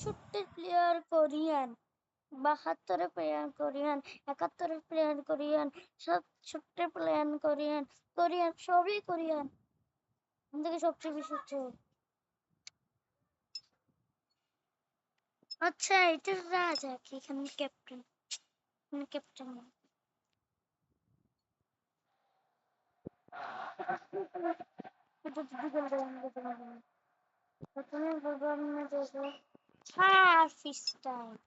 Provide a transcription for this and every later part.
61 player Korean, 72 player Korean, 71 player Korean, 67 player Korean, Korean সবই Korean. থেকে সবচেয়ে বেশি হচ্ছে। আচ্ছা এটা রাজা কি এখানে captain, captain fish time.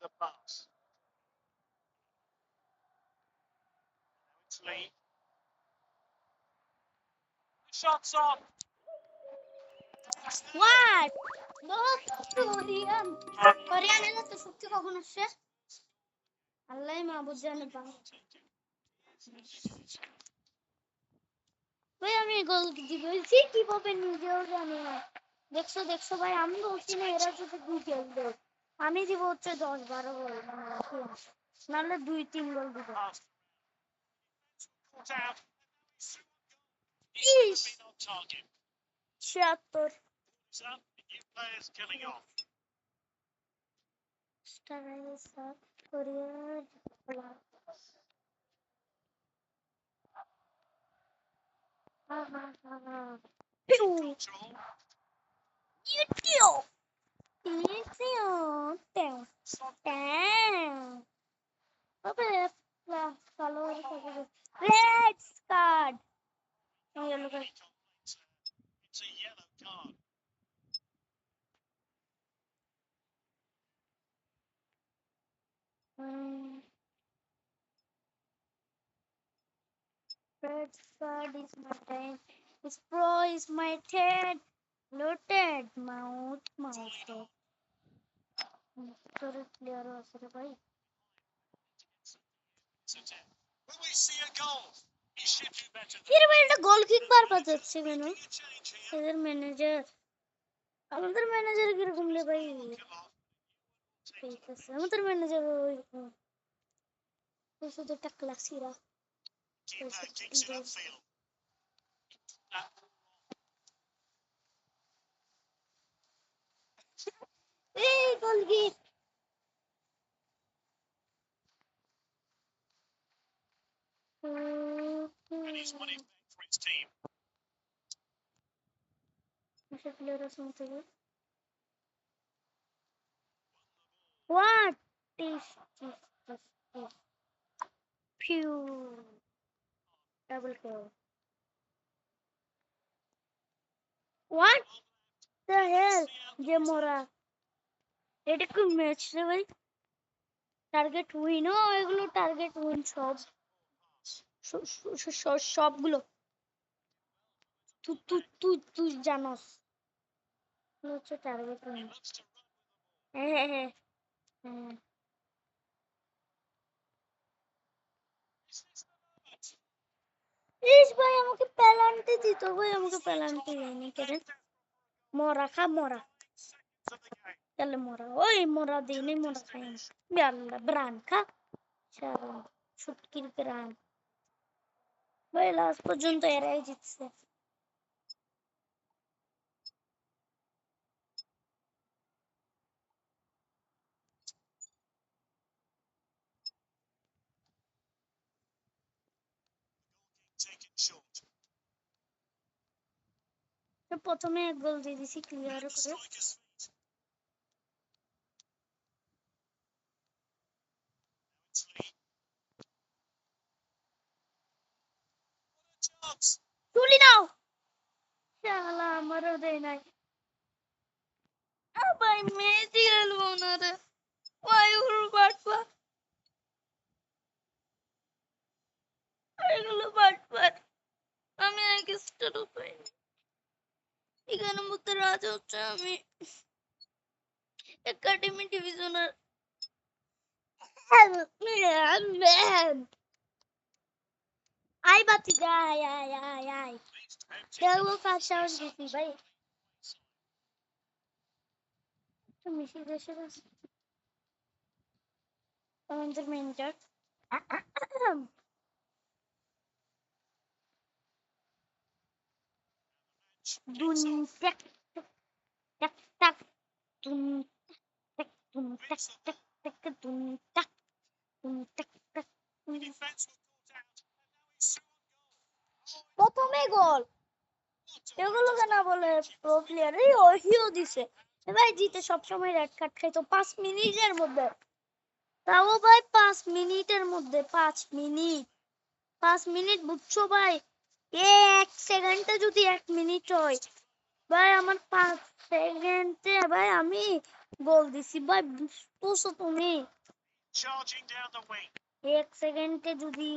The pass. It's Lee. Shots on. What? Not Korean. Korean এলে তো সত্যি কখন আসছে? আল্লাহই মাহবুব জানে বা। ভাই আমি গোল দিয়েছি কিভাবে নিজেও জানি না। দেখছো ভাই আমি বলছি না এরা যদি দুই খেলবে আমি দিব হচ্ছে 10-12 গোল নাহলে 2-3 গোল দিব। ইস 76 স্টার কোরিয়ার Red card. Yellow card. It's a yellow card. Red card is my time. This pro is my head. Loaded mouth. Sorry, player আসলে ভাই। Will we see a goal? He should do better. এর ভাই এটা গোল kick বার পাচ্ছে কেন? এদের manager আমাদের manager কিরকম রে ভাই? ঠিক আছে আমাদের ম্যানেজার ওইরকম শুধু একটা ক্লাসিরা এই গোল kick He's won it back for his team. What is this? Phew. Double kill. What the hell? যে মোরা এটা কি ম্যাচ রে ভাই? টার্গেট উইন ও এগুলো টার্গেট উইন সবগুলো তুই জানোস হচ্ছে টার্গেট উইন। হ্যাঁ প্লিজ ভাই আমাকে পেনাল্টি দিত ভাই আমাকে পেনাল্টি দেয়নি কেন? মরা চলে মরা ওই মরা দিনে মরা খাই বেলা ব্রান খা চলো শুটকির ব্রান ভাই লাস্ট পর্যন্ত এরাই জিতছে। প্রথমে এক গোল দিয়ে দিছি ক্লিয়ার করে। তুলি দাও শালা আমারও দেয় নাই। ভাই মেসি খেলবো না রে ভাই ওর বাটপা এগুলো বাটপার আমি এক স্টারও পাইনি। এখানে মধ্যে রাজা হচ্ছে আমি একাডেমি ডিভিশনের আই বাতি যাই আই খেলবো 5 আওয়ার্স দিছি ভাই মিশি দেশের আমাদের ম্যানেজার দুন টাক টাক টাক দুন টাক দুন টাক টাক টাক দুন টাক টাক The defence were caught out. And now it's through on goal. প্রথমে গোল এগুলো কেন বলে প্রো প্লেয়ার এই ওহিও দিছে ভাই জিতে সব সময় রেড কার্ড খাইতো 5 মিনিটের মধ্যে তাও ভাই 5 মিনিটের মধ্যে 5 মিনিট বুঝছো ভাই এক সেকেন্ডে যদি 1 মিনিট হয় ভাই আমার 5 সেকেন্ডে ভাই আমি গোল দিছি ভাই বুঝছো তুমি Charging down the wing. 1 সেকেন্ডে যদি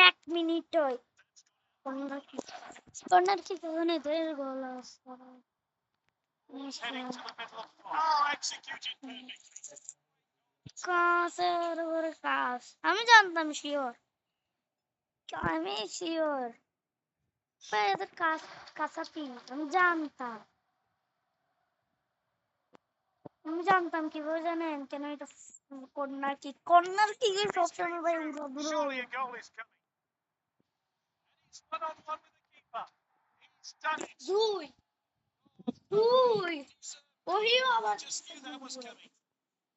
1 মিনিট হয় কর্নার কি ওখানে দেড় গোল আছে Heading to the middle of the box. Oh, executed perfectly. কাছের উপরে কাজ আমি জানতাম শিওর আমি শিওর ভাই এদের কাজ কাছাকি আমি জানতাম কিভাবে জানেন কেন এটা কর্নার কি সবসময় ভাই উড়ো দূরে Surely a goal is coming. He's one on one with the keeper. He's done it. দুই ওহিও আবার Just knew that was coming.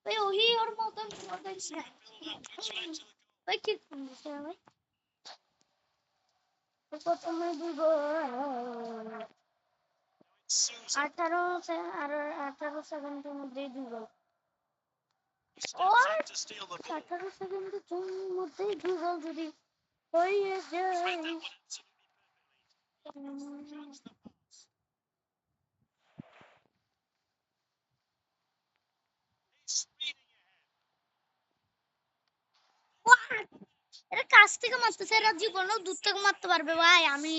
ভাই ওহি ওর মতন মতন Which led to the goal. ভাই কি করছে ভাই প্রথমে দুই গোল Susan 18 সেকেন্ডের মধ্যে দুই গোল steps in to steal the ball. 18 সেকেন্ডের মধ্যে দুই গোল যদি হয়ে যায় Read that one absolutely perfectly. He's speeding ahead. এটা কাছ থেকে মারতেছে এরা জীবনেও দূর থেকে মারতে পারবে ভাই আমি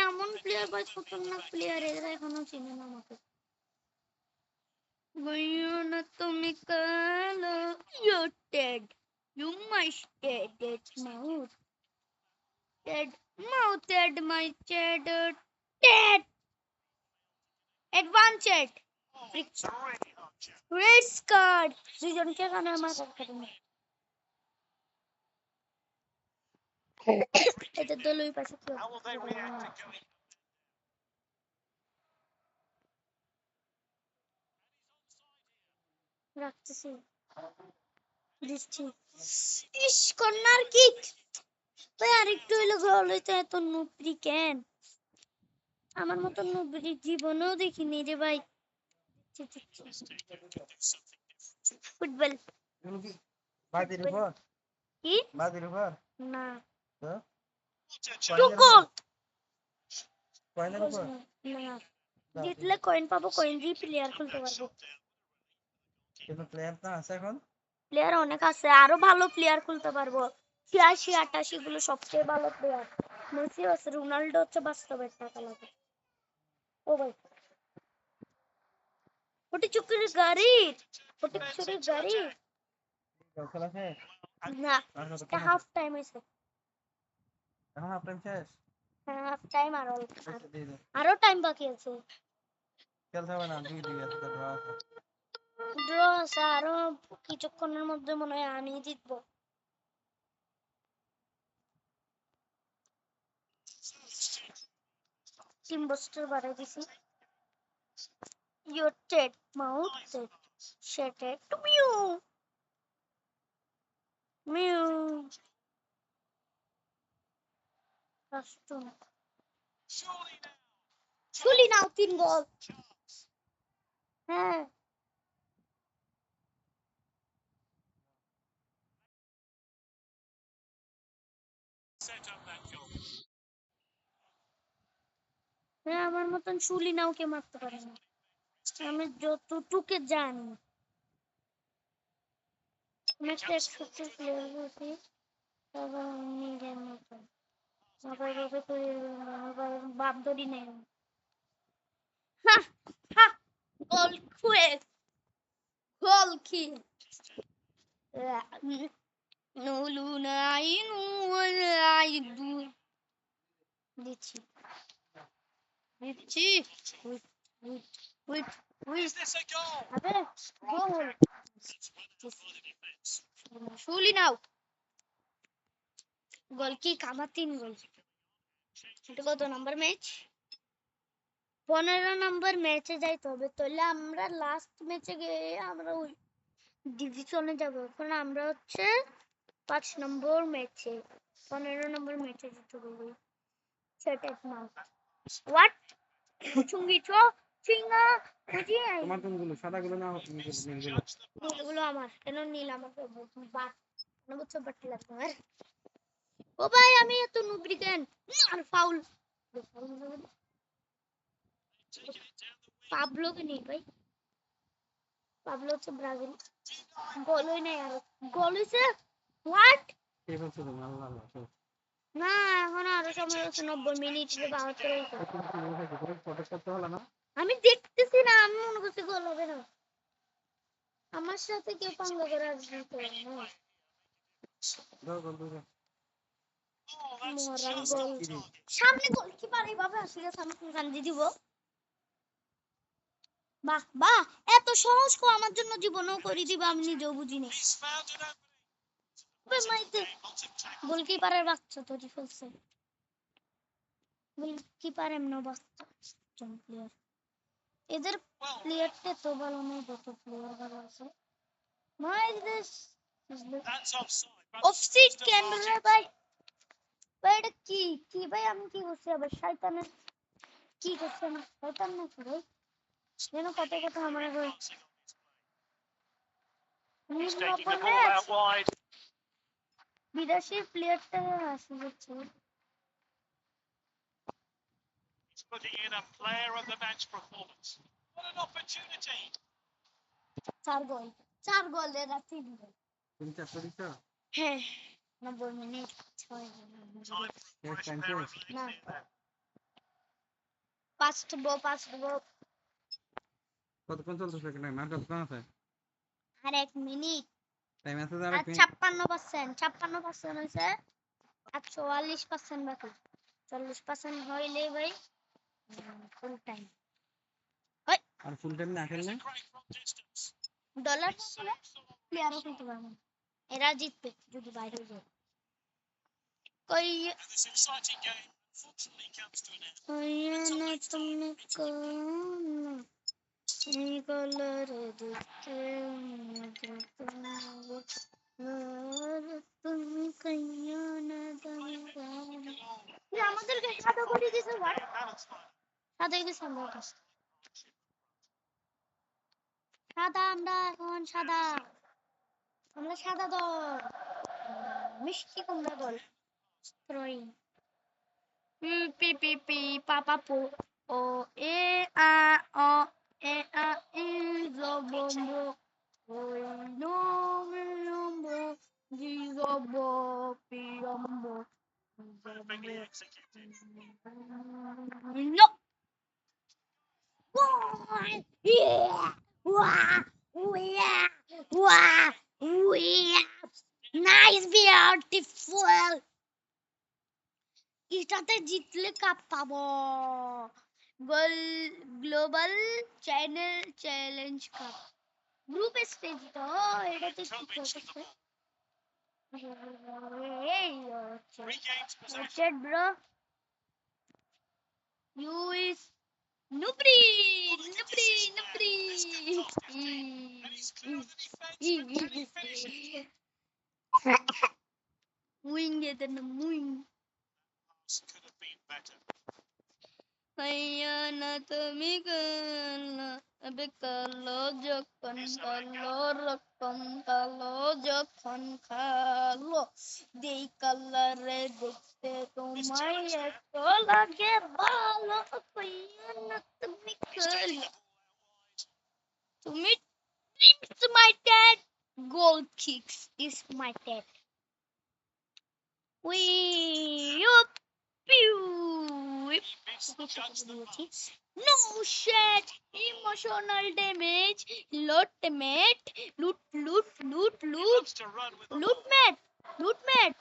এমন প্লেয়ার ভাই খতরনাক প্লেয়ার এরা এখনো চিনে না আমাকে বইও না তুমি কালো you dead you must dead mouth dead my dead dead advanced Oh, it's really hard, Jack. Red card দুইজনকে এখানে আমার কাছে এটা তো লই পাশে কি How will they react to going? রাখতেছি দিচ্ছি ইস কর্নার কিক ভাই আরেকটু হইলো গোল হইতো এত নুপরি কেন আমার মতো নুপরি জীবনেও দেখিনি রে ভাই ফুটবল বাদির উপর কি বাদির উপর না তো What a টু chance. গোল কয়নের উপর না জিতলে কয়েন পাবো কয়েন দিয়ে প্লেয়ার খুলতে পারবো কিন্তু প্লেয়ার তো আছে এখন প্লেয়ার অনেক আছে আরো ভালো প্লেয়ার খুলতে পারবো 86 88 গুলো সবচেয়ে ভালো প্লেয়ার মেসি আছে রোনাল্ডো হচ্ছে বাস্তবের টাকা লাগে ও ভাই ওটি চুক্তির গাড়ি খেলা শেষ না আর কত এটা হাফ টাইম হইছে এখন হাফ টাইম শেষ হাফ টাইম দিয়ে দে আরো টাইম বাকি আছে খেলতে হবে না 2-2 আছে তো ড্র আছে ড্র আছে আরো কিছুক্ষণের মধ্যে মনে হয় আমি জিতবো টিম বুস্টার বাড়াই দিছি ইউর টেড মাউথ শেটেড টু মিউ custom Surely now. Surely now 3 goal Chance. হ্যাঁ Set up that goal. হ্যাঁ আমার মতন শুলি নাও কে মারতে পারে না আমি যতটুকু জানি আমি একটা এক্সপেক্টেড প্লেয়ার বলছি তবে নিজের মতন সবাই ভাবে তো বাপ ধরি নেই হা হা গোল খুয়ে গোল কি নুলু নাই নুলাই দু দিচ্ছি wheat Is this a goal? আবে গোল That's well done by the defence. শুলি নাও গোল কি কামা 3 গোল এটা কত নাম্বার ম্যাচ 15 নম্বর ম্যাচে যাইতে হবে, তাহলে আমরা লাস্ট ম্যাচে গিয়ে আমরা ওই ডিভিশনে যাব। এখন আমরা হচ্ছে 5 নম্বর ম্যাচে, 15 নম্বর ম্যাচে যেতে হবে। সেটাই না হোয়াট চুঙ্গি চো চিঙ্গা বুঝি তোমার কোনগুলো সাদাগুলো না নীলগুলো? নীলগুলো আমার, কেন নীল আমাকে বাট না বুঝছো বাট লাগবে আমার। ও ভাই আমি এত নুবরি কেন আর ফাউল পাবলো কে নেই ভাই, পাবলো হচ্ছে ব্রাজিল, গোল হই নাই আর গোল হইছে হোয়াট কে বলছো তুমি? আল্লাহ আল্লাহ তো। না এখন আরো সময় আছে 90 মিনিট যে 72 হইছে। তুমি কি বলছো? তুমি প্রটেক্ট করতে হলো না? আমি দেখতেছি না, আমি মনে করছি গোল হবে না। আমার সাথে কেউ পাঙ্গা করে আসবে না। দাও গোল দাও। মরার গোল সামনে গোলকিপার এইভাবে আসলে সামনে গান্ধী দিব। বাহ বাহ এত সহজ কো আমার জন্য জীবনও করে দিবা আমি নিজেও বুঝিনি। গোলকিপারের বাচ্চা তৈরি ফেলছে, গোলকিপার এমন বাচ্চা প্লেয়ার। এদের প্লেয়ারটা তো ভালো নয়, যত প্লেয়ার ভালো আছে। মাই দিস অফসাইড ক্যামেরা ভাই, ভাই এটা কি কি ভাই আমি কি করছি আবার শয়তানের কি করছে না শয়তান নাকি ভাই যেন কত কথা আমার বিদেশি প্লেয়ারটা আসে হচ্ছে Putting in a player of the match performance. What an opportunity! 4 গোল এর রাখি দিল। তুমি চারটা দিছো? হ্যাঁ 90 minute 6 Time for a fresh Yes, pair of thank legs No. there. 5 দেবো কতক্ষণ চলতেছে টাইম? আর কতক্ষণ আছে? আর 1 মিনিট টাইম আছে আর আর 1 মিনিট। 56% হইছে আর 44% বাকি, 40% হইলে ভাই ফুল টাইম। আর ফুল টাইম না খেললে Great from distance. ডলার প্লেয়ারও খেলতে পারবো না, এরা জিতবে যদি বাইরে যায়। কই And this exciting game unfortunately comes to an end. না তুমি কোন এই কলর দেখতে তুমি কইও না তুমি আমাদেরকে সাদা করে দিছে ভাই, Balance line. সাদা দিছে আমরা সাদা, আমরা এখন সাদা, আমরা সাদা দল মিষ্টি কুমড়া দল থ্রোয়িং পি পি পি পাপা পো ও এ আ অ এ আ ই জবম্বো ওই নো নম্বো জি জবো পিয়ম্বো Perfectly executed. No. Yeah. Wow. Yeah. Wow. Yeah. Nice, beautiful. এটাতে জিতলে কাপ পাবো, global channel challenge cup group stage তো এটাতে কি করতেছে এই Regains possession. Chat bro you is নুবরি নুবরি নুবরি And he's clear of the defense, but can he finish it? Wing এদের নাম wing Pass could have been better. ভাইয়া না তুমি কালো আবে কালো যখন কালো রকম কালো যখন কালো দেই কালারে দেখতে তোমায় এত লাগে ভালো ভাইয়া না তুমি He's taking কালো the ball out wide. তুমি dreams my dad goal kicks is my dad we up pew He misjudged the pass. no shit emotional damage loot mate loot He loves to run with the loot ball. mate loot mate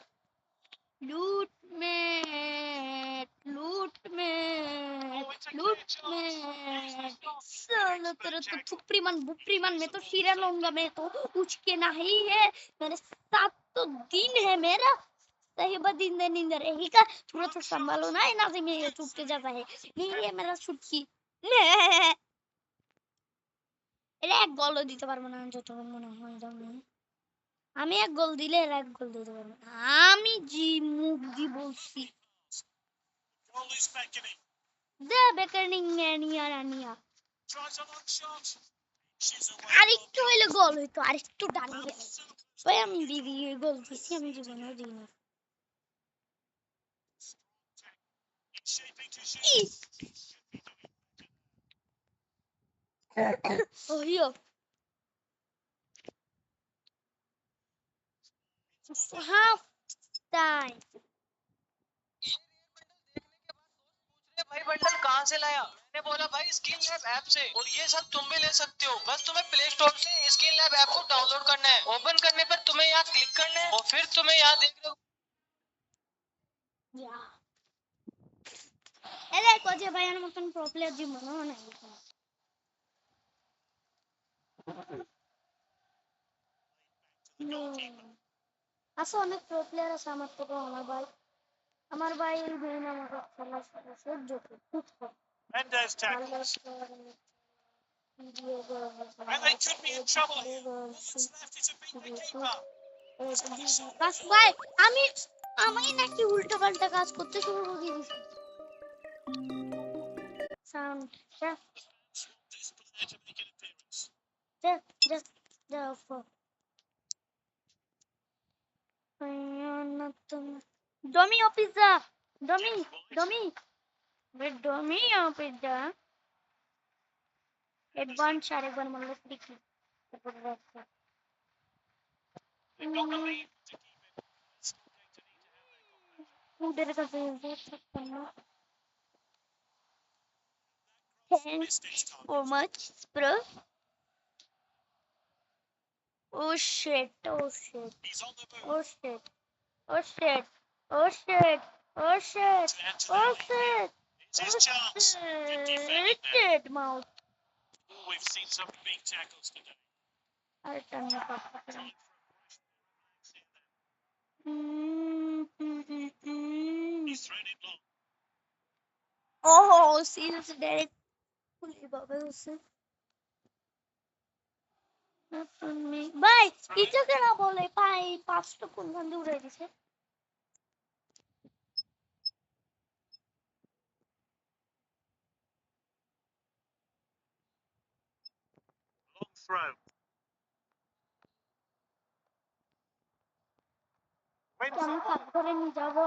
loot mate loot mate Oh, it's a loot clear chance. mate साला तेरा तो बुप्रीमान में तो शीरा लूंगा मैं तो उसके नहीं है मेरे साथ तो दिन है मेरा सही दिन नींद रहेगी का थोड़ा तो संभालो ना ना से मैं चुप के जाता है नहीं है मेरा छुटकी এরা এক গোলও দিতে পারবো না যতক্ষণ মনে হয় যেমন। আমি এক গোল দিলে এরা এক গোল দিতে পারবে না। আমি জি মুখ দি বলছি Goal is beckoning. দে বেকারিং নিয়া নিয়া Tries a long shot. She's away. আরেকটু হইলে গোল হইতো, আরেকটু ডানে গেলে ভাই আমি দিদি গোল দিছি, আমি জীবনেও দিই না। It's shaping to shoot. Is! Ohio half time. भाई बंडल कहाँ से लाया? मैंने बोला भाई स्किल लैब ऐप से, और ये सब तुम भी ले सकते हो। बस तुम्हें प्ले स्टोर से स्किल लैब ऐप को डाउनलोड करना है। ओपन करने पर तुम्हें यहाँ क्लिक करना है और फिर तुम्हें यहाँ देख रहे हो যা এলাই কজে ভাই আমার মতন প্রো প্লেয়ার জীবনেও নাই। আছে অনেক প্রো প্লেয়ার আছে আমার থেকেও। আমার ভাই এই দিন আমাকে খেলা সহ্য করে খুব কম। Mendes ভালো tackles. Video And they could be in trouble here. All that's left is to beat the keeper. কাজ ভাই আমি নাকি উল্টো পাল্টা কাজ করতে শুরু করে দিয়েছি। Sound This player to make an appearance. Domino pizza. Domino pizza. Advance আরেকবার মনে দেখি। They've got the lead to keep it. Still going to need to have their confidence. ওদের কাছে থাকতাম না। Missed Thanks its target. so much, bro. Oh shit. He's on the move. Oh shit. Oh shit. Oh shit. Oh shit. Oh shit. It's his chance. Good defending It there. did, mouse. We've seen some big tackles today. I'll turn it off. Time for a brush with their legs here then. He's thrown it long. Oh, seriously, Derek. Holy Baba, ভাই কিছু কেন বলে ভাই পাঁচটা কোন বন্ধু উড়ে দিছে। Long throw. Wins আমি it. কাজ করে নিয়ে যাবো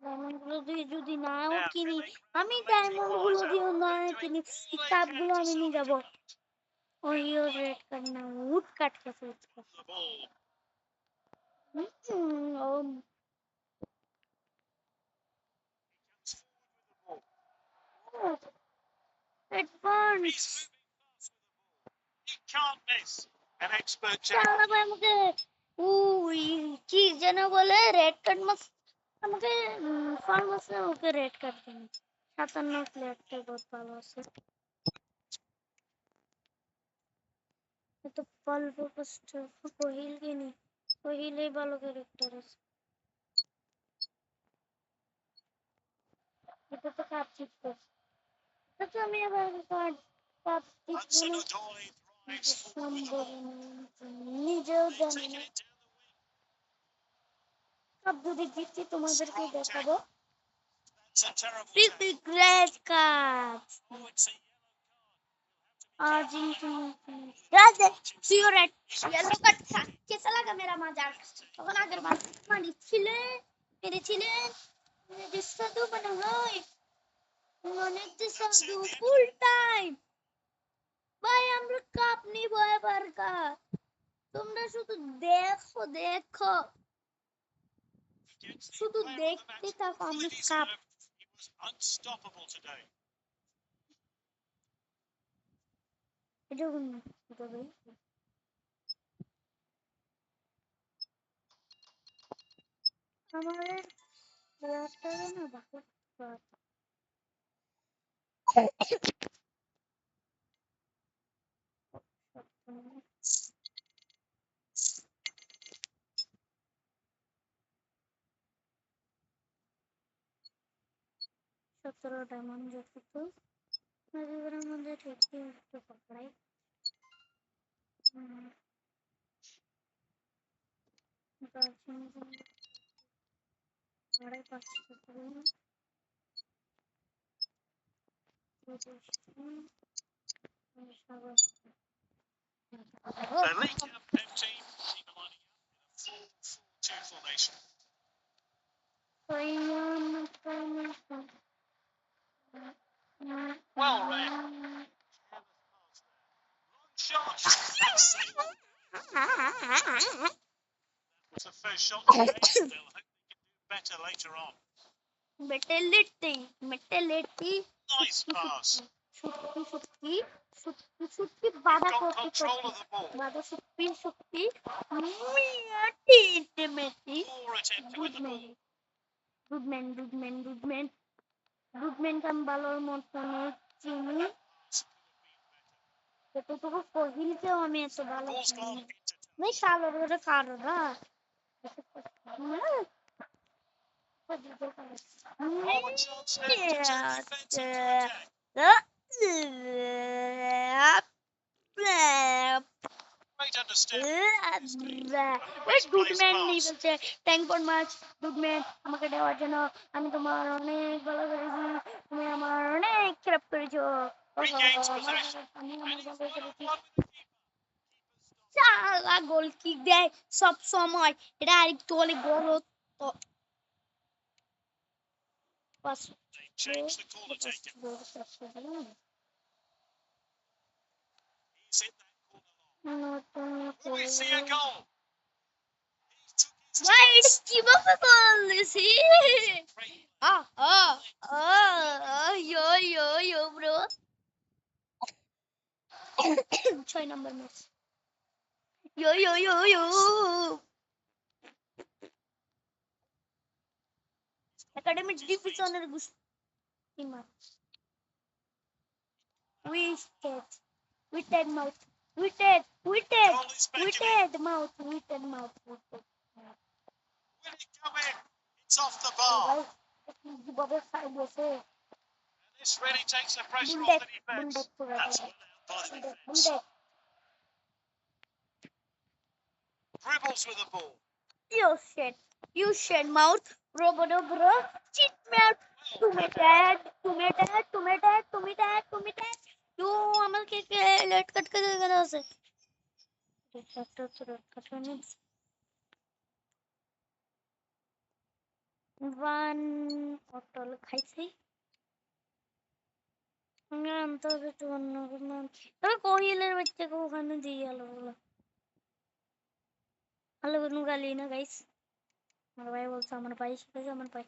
ডায়মন্ড গুলো দিয়ে যদি নাও Now, কিনি, Billy আমি Graham ডায়মন্ড amazing গুলো balls দিয়ে out. না They're কিনি, doing all they কাপ can গুলো to আমি নিয়ে slow যাবো। it down. ওইও রেড কার্ড না, উড কাট খেতে The ball. ও Comes forward with the ball. Advance He's moving fast with the ball. He can't miss. An expert চালা tackle. ভাই আমাকে উই কি যেন বলে রেড কার্ড মাস আমাকে ফার্মাসে ওকে রেড কার্ড দেন। 57 প্লেয়ারটা বহুত ভালো আছে। তো বলবো ফার্স্ট কোহিল কিনি, কোহিলে ভালো ক্যারেক্টার আছে। এটা তো কাপ জিতবে, তো আমি আবার কাপ জিতবো Hudson না Odoi thrives forward with the সম্ভব ball. না, নিজেও They've জানি taken না। it down the wing. Cup যদি জিতছি তোমাদেরকে Strong দেখাবো। tackle. That's a terrible big tackle. Big red cup Oh, it's a yellow card. Argentina राज सियोरेट येलो कट था। कैसा लगा मेरा मजाक? তখন আগের বার মারিছিলেন, মেরেছিলেন, মেরে সাধু মনে হয়, মনে হচ্ছে সাধু ফুল টাইম। ভাই আমরা কাপ নিব এবার কাপ, তোমরা শুধু দেখো Against the শুধু player of the দেখতে match. থাকো Fully আমরা cup. deserved. He was unstoppable today. এটা কোন এটা ভাই? আমাদের প্লেয়ারটা না ভালো। 17 ডায়মন্ড যেত। নদীগুলোর মধ্যে ঠিকই একটু পকড়াই আড়াই পাঁচশো The league captain team lining up in a 4-4-2 formation. Well read. Shot. That's it. It's the first shot today. They'll hope they can do better later on. Nice pass. বাধা Got করতে control of the ball. বাধা শক্তি Poor attempt to win the ball. Goodman কাম্বালোর মতন চিনি যতটুকু ফজিলকেও আমি এত ভালো Ball's চিনি gone না। into ভাই কালোর ওটা কালো না Oh, a chance now to turn defence into attack. Great understanding. Goodman নিয়ে বলছে থ্যাংক ফর মাচ গুডম্যান আমাকে দেওয়ার জন্য আমি তোমার অনেক ভালো করেছি তুমি আমার অনেক খারাপ করেছো Regains possession. আমি And আমার he's ভালো 1-on-1 করেছি with the keeper. শালা গোল কিক দেয় সব সময় এটা আরেকটু হলে গোল হতো pass They changed the corner taken. He's hit that corner long. Oh, we see a goal. He took his ভাই এটা chance. কিভাবে গোল দিছি Great. ইয়ো ব্রো 6 নম্বর ম্যাচ ইয়ো একাডেমিক ডিভিশনের গুস্তিমা উইটেড মাউথ উইটেড Goal is beckoning. মাউথ Will it come in? It's off the bar. কিভাবে খাই বসে And this really takes the pressure Bundek, off the defence. bundek পুরো That's bundek, well out by the defence. bundek. Dribbles with the ball. You shit mouth, bro. Cheat mouth. তুমি dad. You আমাকে late কাট করে গেল আছে। One অটল খাইছি। আনতে হবে একটু অন্য কোনো তবে কোহিলের বাচ্চাকে ওখানে দিয়ে গেল বলো ভালো কোনো গালি না গাইস আমার ভাই বলছে আমার ভাই শিখেছে আমার ভাই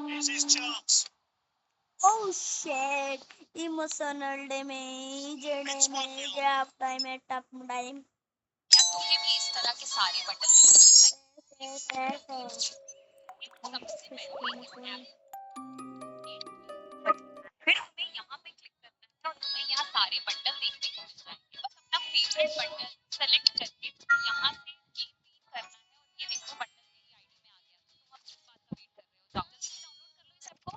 Here's his chance. Oh shit! Emotional damage, half time at top time. क्या तुम्हें भी इस तरह के सारे बटन सबसे पहले फिर तुम्हें यहाँ पे क्लिक करना है और तुम्हें यहाँ सारे बटन देखने को मिल जाएंगे बस अपना फेवरेट बटन सेलेक्ट करके यहाँ से ये भी करना है और ये देखो बटन मेरी आईडी में आ गया तो तुम अब किस बात का वेट कर रहे हो जाओ जल्दी से डाउनलोड कर लो इस ऐप को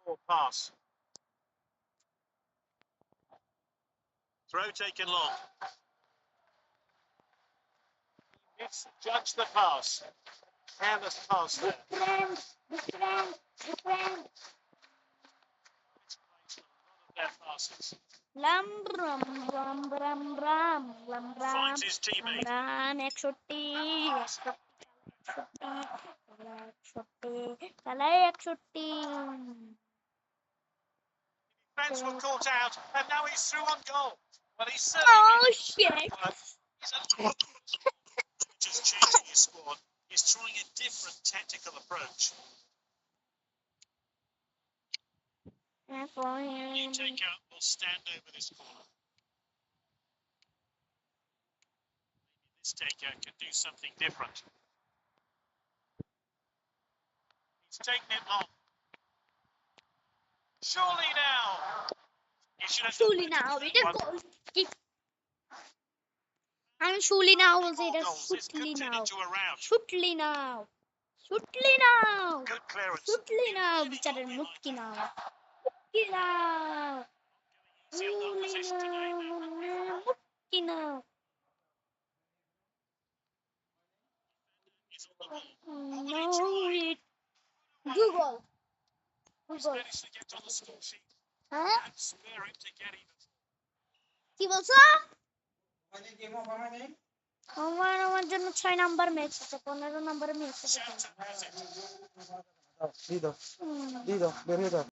Poor pass. Throw taken long. Misjudged the pass. Careless pass there. Different. Their passes. Ram. Finds his teammate. Ram, 160. Defense were caught out, and now he's through on goal. Well, he's certainly Oh shit. just changing his squad. He's trying a different tactical approach. New takeout will stand over this corner. This takeout can do something different. He's taken it long. Surely now. He should have Surely now, it is goal kick. I'm surely now will say that goals. This shootly could turn now. into a rout. Shootly now. Shootly now. Good clearance. Shootly now. बिचारे मुटकी now. मुटकी now. Sealed up Surely position today. now. मुटकी now. He's on the ball. No it. Google. Google. Managed to get on the score sheet হ্যাঁ and spare him to get even. কি বলছো? আমার জন্য 6 number match আছে 15 নম্বরের match আছে Shout and pass it. দিয়ে দাও বের হয়ে দাও